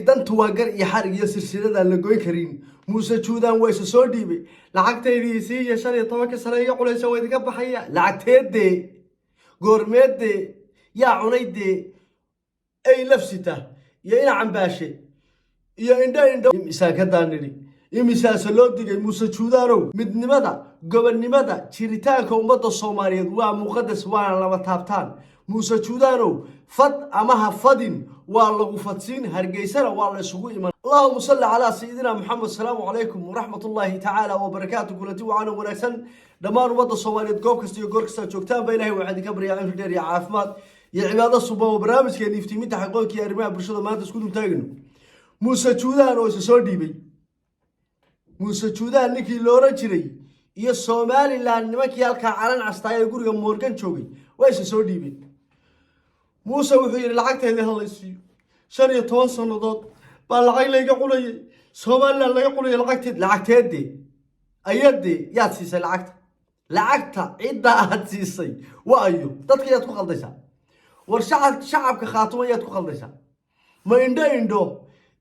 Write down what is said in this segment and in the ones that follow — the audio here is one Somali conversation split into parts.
dantu waa gar iyo xarig iyo silsilada la goyn karin muuse juudaan way soo dhiibay lacagteedii si iyo 15 sano iga qulaysa way iga baxaya lacagteedii goormeedii yaa cunayde ay lafsita iyo ina cambaashe iyo indho imisa ka daaniri imisa loo digay muuse juudaanow midnimada gobonnimada jiritaanka ummadda Soomaaliyeed waa muqadas waa laba taabtaan muuse juudaanow fad ama ha fadin waa lagu fadsiin hargeysana waa la isugu iman Allahumma salli ala sayyidina Muhammad salaamu alaykum wa rahmatullahi ta'ala wa barakatuh kulati wa ana wanaagsan dhamaan ummadda Soomaaliyeed goob kasta iyo goor kasta joogtaan ba Ilaahay waxaan ka baryaa in dheer iyo caafimaad iyo cibaado suuban oo barnaamijkeena iftiiminta xaqoonkii arrimaha bulshada maanta isku dul taagno muuse juudaan oo soo dhiibay muuse juudaan ninkii loo oran jiray iyo Somaliland nimankii halka calan castaay guriga Morgan joogay way soo dhiibeen muuse wuxuu yiri lacagteedii halaysiyo 15 sanadood baa lacag laga qulay Somaliland laga qulay lacagteedii ayadii yaa siisay lacagta cidda aad siisay waayo dadka yaad ku qaldaysaa war shacabka khaatuma yaad ku qaldaysaa ma indho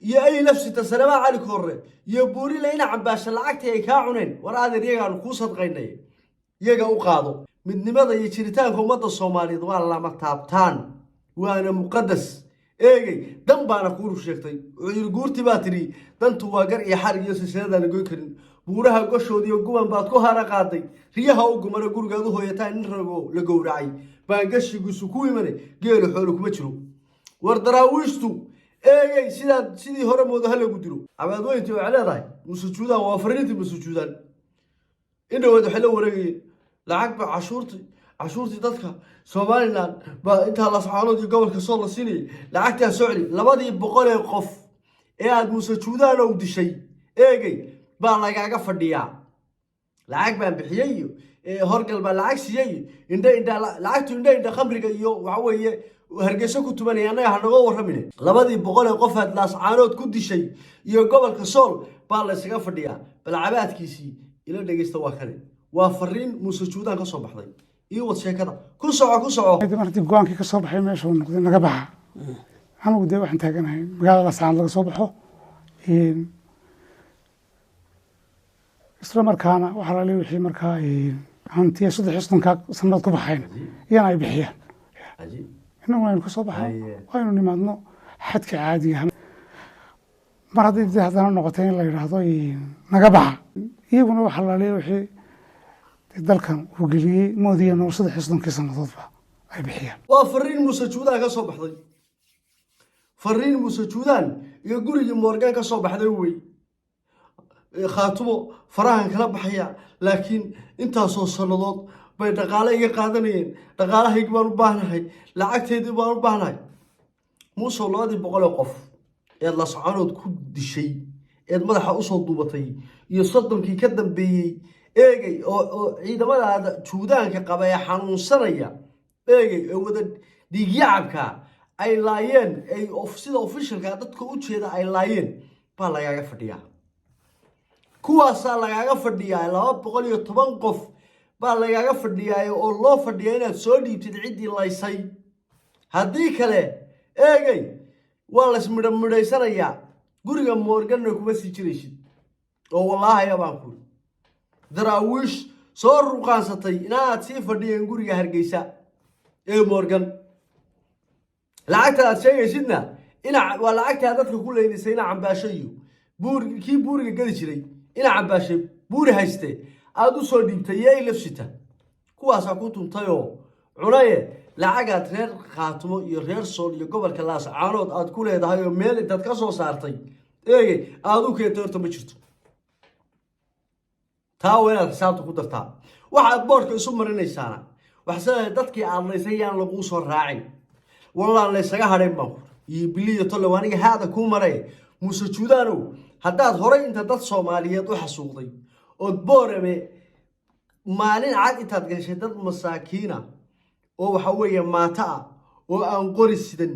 iyo ay lafsita salama cali korre iyo buuri leena cambaasha lacagtii ay ka cuneen war adeer iyagaan ku sadqaynay iyaga u qaado midnimada iyo jiritaanka ummadda Soomaaliyeed waa lama taabtaan waana muqadas eegay dan baana ku sheegtay oo guurti baa tiri dantu waa gar iyo xarig iyo silsilada la goyn karin buuraha goshoodiyo guban baad ku hara qaaday riyaha u gumara gurigaadu hooyataan in rago la gowracay baan gashigiisu ku imanay geelo xoolo kuma jiro war daraawiishtu eegay sidii hore moodo hal lagu diro abaad weyntii oo caleedahay muuse juudaan waa fariintii muuse juudaan inta wada xillo wareegay lacag ba cashuurtii dadka Somaliland ba inta la saxaanood iyo gobolka soo la siinay lacagta soo celi 200 qof ee aad muuse juudaan oo dishay eegay ba lagaaga fadhiyaa lacag baan bixiyay horgal ba lacag siiyay indha khamriga iyo waxa weeye hargeysa ku tumanayaan anaga naga waramin 200 qof aad laas caanood ku dishay iyo gobolka sool baa la isaga fadhiyaa balcabaadkiisii ila dhageysta waa kale waa fariin muuse juudaan ka soo baxday iyo wad sheekada ku soco martii go'aankii ka soo baxay meesha uu noqday naga baxa anigu de waxaan taaganahay magaalada saan laga soo baxo isla markaana waxa la leeyahay wixii markaa hantiya 3 sanadood ku baxayn iyana ay bixiyaan inuu waan ku soo baxay waanu nimaadno xadka caadiga mar haddii hadana noqotay in la yiraahdo naga baxa iyaguna waxa la leeyahay wixii dalkan uu geliyay moodiya noo 3 sanadoodba ay bixiyaan waa fariin muuse juudaan ka soo baxday fariin muuse juudaan iyo gurigii Morgan ka soo baxday way khaatumo farahan kala baxaya laakiin intaas oo sanadood bay dhaqaale iga qaadanayeen dhaqaalahayga baan u baahnahay lacagteedii baan u baahnahay muuse 200 qof ee la saxaanood ku dishay ee madaxa u soo duubatay iyo 30kii ka dambeeyay eegay oo ciidamada juudaanka qabay xanuunsanaya eegay oo wada dhiigyacabka ay laayeen ay sida officialka dadka u jeeda ay laayeen baa lagaaga fadhiyaa kuwaasa lagaaga fadhiyaa 210 qof baa lagaaga fadhiyaa oo loo fadhiyaa inaad soo dhiibtid cidii laysay hadii kale eegay waa la ismidhaysanayaa guriga Morgan kuma sii jiraysid oo wallahi baan ku daraawish soo ruqaansatay inaad sii fadhiyeen guriga Hargeysa ee Morgan lacagta aad sheegaysidna waa lacagta dadka ku leeyahay ina cambaashayo buuriga gadi jiray ina cambaashay buuri hayste aad u soo dhiibtay ay lafsita kuwaas ku tuntayo cunaye lacagaad reer khaatumo iyo reer sool iyo gobolka laas caanood aad ku leedahay oo meel dad ka soo saartay eegay aad u keentay horta ma jirto taa weelad xisaabta ku dartaa waxaad boorka isu marinaysaana waxsada dadkii aad leysayaan lagu soo raacin wallaan la isaga hadheen baan iyo biliyo tole waaniga haada ku maray muuse juudaanow haddaad horay inta dad Soomaaliyeed u xasuuqday oo boorame maalin cad intaad gashay dad masaakiina oo waxa weeye maata oo aan qori sidan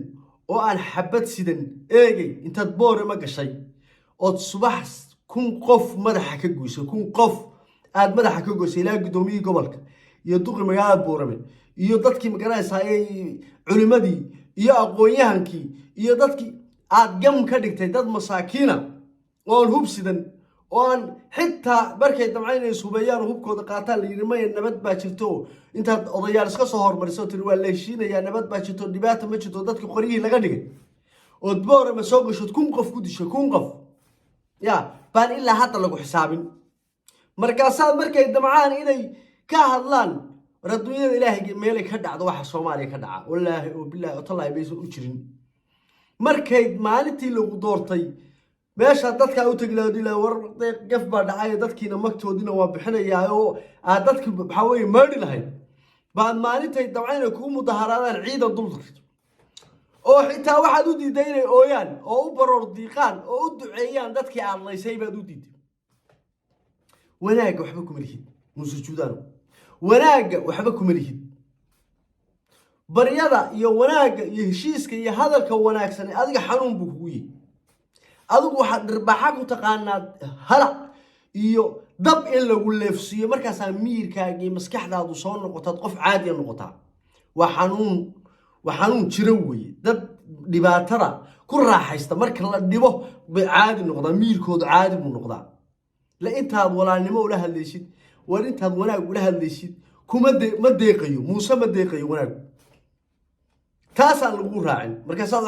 oo aan xabad sidan eegay intaad boorame gashay oo subax 1000 qof madaxa ka goysay 1000 qof aad madaxa ka goysay ilaa gudoomiyii gobolka iyo duqi magaalada boorame iyo dadkii magaalada saayay culimadii iyo aqoon-yahankii iyo dadkii aad gam ka dhigtay dad masaakiina oo aan hubsidan oo aan xitaa markay damcaynay suubayaan hubkooda qaataan la yiri ma nabad baa jirto intaad odayaal iska soo hormariso tiri waa la heshiinayaa nabad baa jirto dhibaato ma jirto dadka qoriyihii laga dhigay oo boora ma soo gasho kun qof ku disho kun qof ya baan ilaa hadda lagu xisaabin markaasaad markay damcaan inay ka hadlaan radunyada ilaahay meelay ka dhacdo waxa Soomaaliya ka dhaca wallaahi oo billahi oo tallaahi baysan u jirin markay maalintii lagu doortay meesha dadka u taglaadila war gaf baa dhacay dadkiina magtoodina waa bixinayaa oo aad dadka waxa weeye maari lahayd baan maalintay damcayna ku mudaharaadaan ciidan duldarto oo xitaa waxaad u diiday inay ooyaan oo u baroor diiqaan oo u duceeyaan dadkii aad laysay baad u diiday wanaag waxba kuma lihid muuse juudaan wanaag waxba kuma lihid baryada iyo wanaag iyo heshiiska iyo hadalka wanaagsan adiga xanuun buu kugu yahay adigu waxaad dhirbaxa ku taqaanaa halac iyo dab in lagu leefsiyo markaas miirkaaga iyo maskaxdaadu soo noqotad qof caadi ah noqotaa waa xanuun jira weeye dad dhibaatada ku raaxaysta marka la dhibo bay caadi noqdaa miirkoodu caadi buu noqdaa la intaad walaalnimo ula hadlaysid war intaad wanaag ula hadlaysid ma deeqayo muuse ma deeqayo wanaag taasaan lagu raacin markaasaad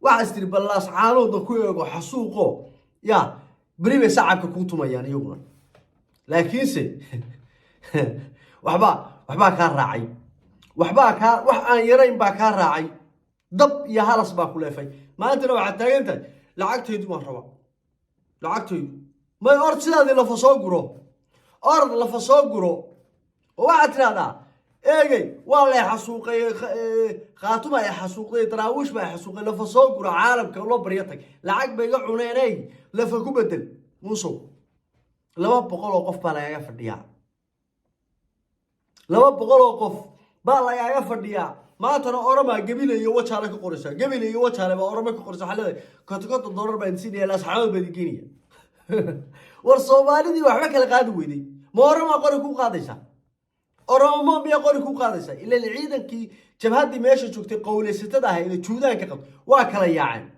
waxaas tiri ballaas caanooda ku eego xasuuqo ya beri bay sacabka kuu tumayaan iyaguna laakiinse waxbaa kaa raacay wax aan yarayn baa kaa raacay dab iyo halas baa ku leefay maantana waxaad taagan tahay lacagtaydu baan rabaa lacagtaydu may ord sidaadii lafa soo guro ord lafa soo guro oo waxaad tidhahdaa eegay waa la xasuuqay khaatuma ay xasuuqday daraawish baa xasuuqay lafa soo guro caalamka loo baryo tag lacag bay ga cuneenay lafa ku bedel muuso 200 oo qof baa lagaga fadhiyaa 200 oo qof baa lagaga fadhiyaa maantana orama gabilay iyo wajaale ka qoraysa gabilay iyo wajaale baa orama ka qoraysa xalada $50 baan siinaya la saxaabad badigeeniya war Soomaalidii waxba kala qaadi weyday ma orama qori ku qaadaysa orama miya qori ku qaadaysa ila ciidankii jabhadii meesha joogtay qowleysatada ahayd juudaan ka qad waa kala yaaceen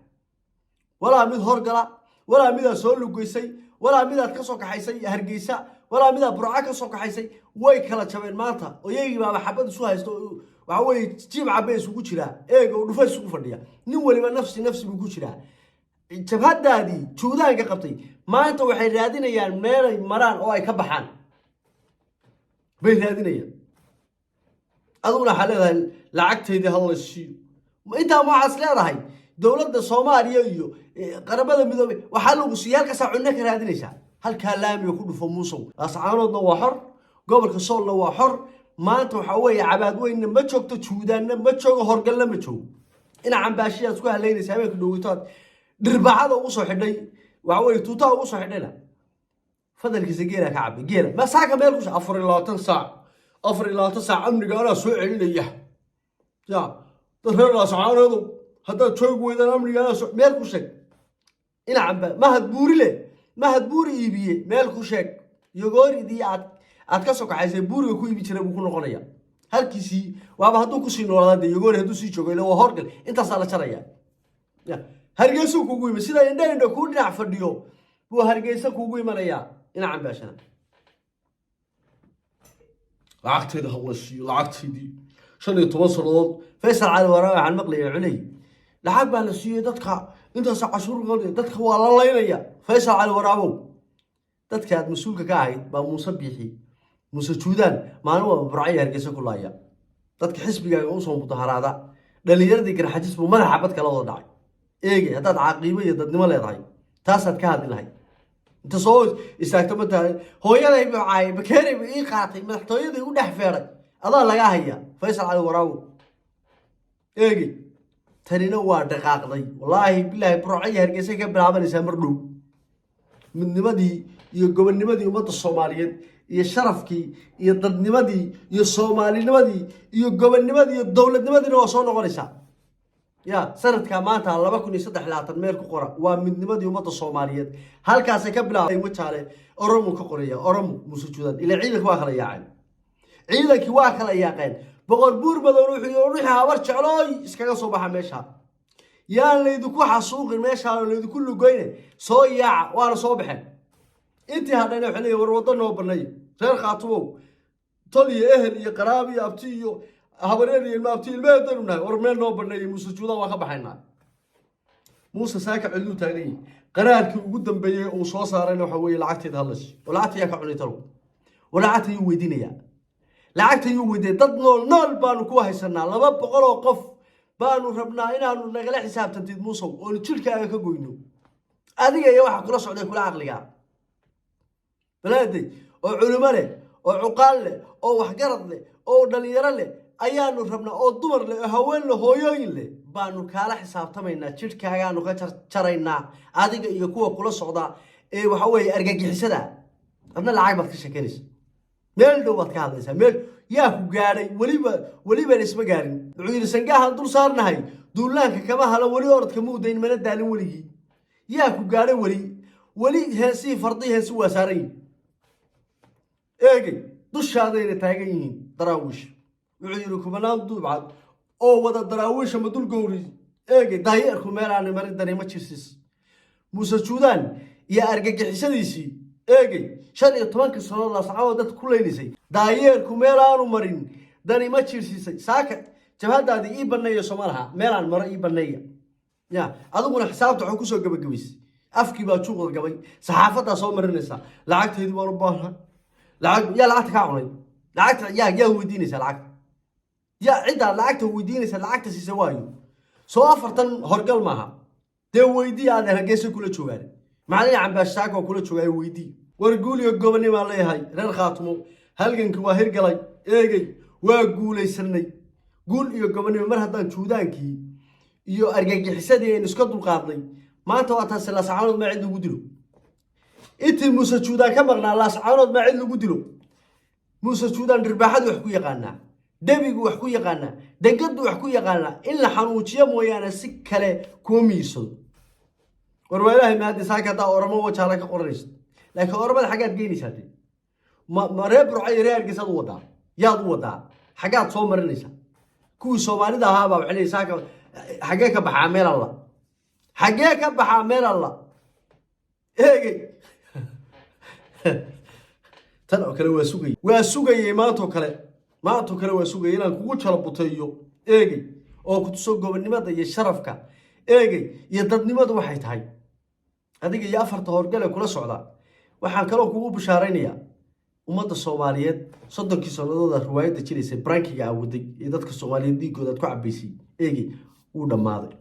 walaa mid horgala walaa mid soo lugeysay walaa mid ka soo kaxaysay Hargeysa walaa mid burca ka soo kaxaysay way kala jabeen maanta oo iyagii baa xabad isu haysto waxa way jiib cabees ugu jira eego dhufay isugu fadhiya nin waliba nafsi buu ku jira jabhadaadii juudaan ka qabtay maanta waxay raadinayaan meel ay maraan oo ay ka baxaan bay raadinayaan aduna xaleedahay lacagteedii hal la siiyo inta ma as leedahay dawladda Soomaaliya iyo qaramada midoobay waxa lagu siiyay ka saacuna ka raadinaysa halka laamiga ku dhufo muusow ascaanoodna waa xor gobolka Soolna waa xor maanta waxa weeye cabaad weyn ma joogto juudaanna ma joogo horgalna ma joogo ina cambaashiya isku haleynaysa habeenka dhowitaad dhirbacada ugu soo xidhay waxa weeye tuutaa ugu soo xidhayna fadalkiisa geela ka cabay geela ma saaka meel ku 24 saac amniga ana soo celinaya ya dadka ascaanood hadda joog weydaan amniga ana soo meel ku sheeg ina camba mahad buuri iibiye meel ku sheeg yogoridii aad ka soo kaxaysay buuriga ku iibi jiray buu ku noqonaya halkiisii waaba hadduu ku sii nooladay yogori hadduu sii joogo ilaa horgal intaas la jaraya ya Hargeysa kugu yimid sida indha ku dhinac fadhiyo buu Hargeysa kugu imanaya ina cambaashana lacagteeda hawlashii lacagteedii 15 sanadood Faysal Cali Waraabe waxaan maqlayaa culay lacag baa la siiyay dadka intaas cashuur qaaday dadka waa la leynaya Faysal Cali Waraabe dadka aad mas'uulka ka ahayd baa Muuse Biixi Muuse Juudaan maalin walba burcay Hargeysa ku laaya dadka xisbigaaga u soo mudaharaada dhalinyaradii garxajis buu madaxa bad kala wada dhacay eegay hadaad caaqibo iyo dadnimo leedahay taasaad ka hadli lahayd inta soo istaagto mataa hooyaday bacay bakeeri ii qaatay madaxtooyadii u dhex feeray adaa laga haya Faysal Cali Waraabe eegay tanina waa dhaqaaqday wallaahi billahi burcay Hargeysa ka bilaabanaysa mar dhow midnimadii iyo gobonnimadii ummadda Soomaaliyeed iyo sharafkii iyo dadnimadii iyo Soomaalinimadii iyo gobonnimadii iyo dawladnimadii waa soo noqonaysa ya sanadka maanta 2023 meel ku qora waa midnimadii ummadda Soomaaliyeed halkaas ka bilaabay wajaale oromo ka qoraya oromo Muuse Juudaan ila ciidanka waa kala yaaceen ciidankii waa kala yaaqeen boqor buur madow ruuxii habar jeclooy iskaga soo baxa meesha يا اللي يدكو حسوق الماشي على اللي يدكو له جوينه صويع وأنا صوبحن أنت هذا نحن يوروضنا وبني غير خاطبه طلي أهل يقرابي أبتيو هبرني ما أبتي المادر منها ورمنا وبني موسى جودا وخبحنا موسى ساكع علو تاني قرارك قدام بيه وصوص صار له حوي لعتي تهلش ولعتي ياك عني ترو ولعتي يودينيا لعتي يودي تضنول نول بانو كو هيسنا لما بقولو قف بانو ربنا إنانو نغلا حساب تنتيد موسى ولجلكا ka goyno adiga iyo waxa kula socday kula aqliga balaadi oo culimo leh oo cuqaal leh oo wax garad leh oo dhalinyaro leh ayaanu rabnaa oo dumar leh oo haween leh hooyooyin leh baanu kala xisaabtamaynaa jidhkaagaanu ka jaraynaa adiga iyo kuwa kula socda ee waxa weeye argagixisada adna lacag baad ka sheekanaysaa meel dhow baad ka hadlaysaa meel yaa ku gaadhay weliba isma gaarin wuxuu yidhi sangahan dul saarnahay duulaanka kama hala weli orodka muudayn mana daalin weligii yaa ku gaadhay weli heesii fardii heesi waa saaran yihin eegay dushaadayna taagan yihiin daraawiish wuxuu yidhi kumanaan duubcad oo wada daraawiisha ma dul gowri eegay daayeerku meelaani marin dareema jirsis muuse juudaan iyo argagixisadiisii eegay 15 sano la sacado dad ku leynisay daayeerku meelaanu marin dareema jirsisay saaka jabhadaadi ii baneeyo Soomaaliha meelaan maro ii baneeyo ya aduguna xisaabta wuxuu ku soo gabagabaysay afkii baa juuqda gabay saxaafada soo marinaysa lacagteedii waan u baahnaa lacagta ka cunay lacagta yaa weydiinaysa lacagta yaa cida lacagta weydiinaysa lacagta siisa waayo soo afartan horgal maaha dee weydii aad hargeysa kula joogaan macallin cambaashaaka kula joogay weydii warguuliga gobonimo leeyahay reer khaatimo halganka waa hirgalay eegay waa guulaysanay guul iyo gobonimo mar haddaan juudaankii iyo argagixisadii aan iska dulqaadnay maanta waa taas la saacanood ma cid lagu dilo intii muuse juudaan ka maqnaa la saacanood ma cid lagu dilo muuse juudaan dhirbaaxad wax ku yaqaanaa debigu wax ku yaqaanaa degadu wax ku yaqaanaa in la xanuujiyo mooyaane si kale kuma miirsado warwaalaahay ma hadda saaka daa oramo wajaala ka qoranaysa laakiin oramada xagaad geynaysaa ma reer burcay reer gisad u wadaa yaad u wadaa xagaad soo marinaysaa kuwii Soomaalida ahaa baa waxay saaka xagee ka baxaa meel alla xagee ka baxaa meel alla eegay tan oo kale waa sugay maanto kale waa sugay inaan kugu jalo buteeyo eegay oo ku soo gobonimada iyo sharafka eegay iyo dadnimadu waxay tahay adiga iyo afarta horgale kula socda waxaan kale kugu bishaaraynayaa ummadda Soomaaliyeed 30 sanadooda riwaayada jireysay brankiga awooday ee dadka Soomaaliyeed diigooda ku cabaysay eegay uu dhamaaday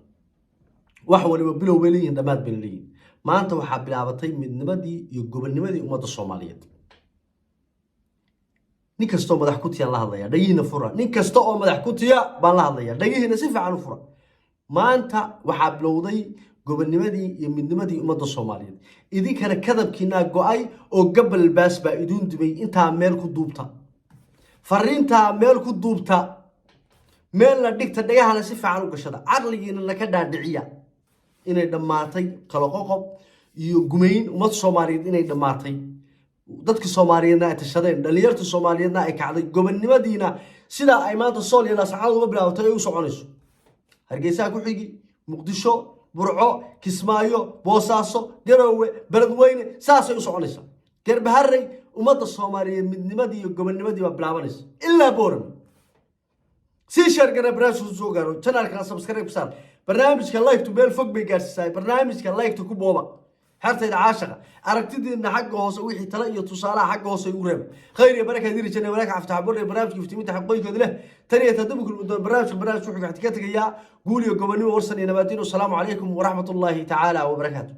wax waliba bilow weeliin dhamaad billiin maanta waxa bilaabatay midnimadii iyo gobonimadii ummadda Soomaaliyeed nin kasto madax ku tiyan la hadlaya dhagiina fura nin kasto oo madax ku tiya baan la hadlaya dhagiina si fiican u fura maanta waxa bilowday gobonimadii iyo midnimadii ummadda Soomaaliyeed idinkana kadabkiina go'ay oo gabal baas baa idin dibay inta meel ku duubta fariinta meel ku duubta meel la dhigta dhagahana si fiican u gashada aqligiina la ka dhaadhiciya inay dhamaatay kala qoqob iyo gumeyn ummadda Soomaaliyeed inay dhamaatay dadka Soomaaliyeedna ay tashadeen dhalinyarta Soomaaliyeedna ay kacday gobonimadiina sida ay maanta Sool iyo Laascaanood uga bilaabatay ay u soconayso Hargeysa ku xigi Muqdisho burco Kismaayo Boosaaso Garowe Beledweyne saasay u soconaysa garbaharey ummadda Soomaaliyeed midnimadii iyo gobonimadii waa bilaabanaysa ilaa Booram si shargana barnaamijku soo gaaro channelka subscribe saar barnaamijka like to bell fog bay gaarsiisay barnaamijka like to ku booba hartayda caashaqa aragtidiina xagga hoose wixii tala iyo tusaalaha xagga hoose ugu reeb khayr iyo baraka diiri jannada walaaka aftax bor barnaamijka iftiiminta xaqooyinka leh taniya tadabuk barnaamijku wuxuu ka tagayaa guul iyo gobonimo warsan iyo nabaadin. Assalaamu calaykum wa rahmatullahi ta'ala wa barakaatuh.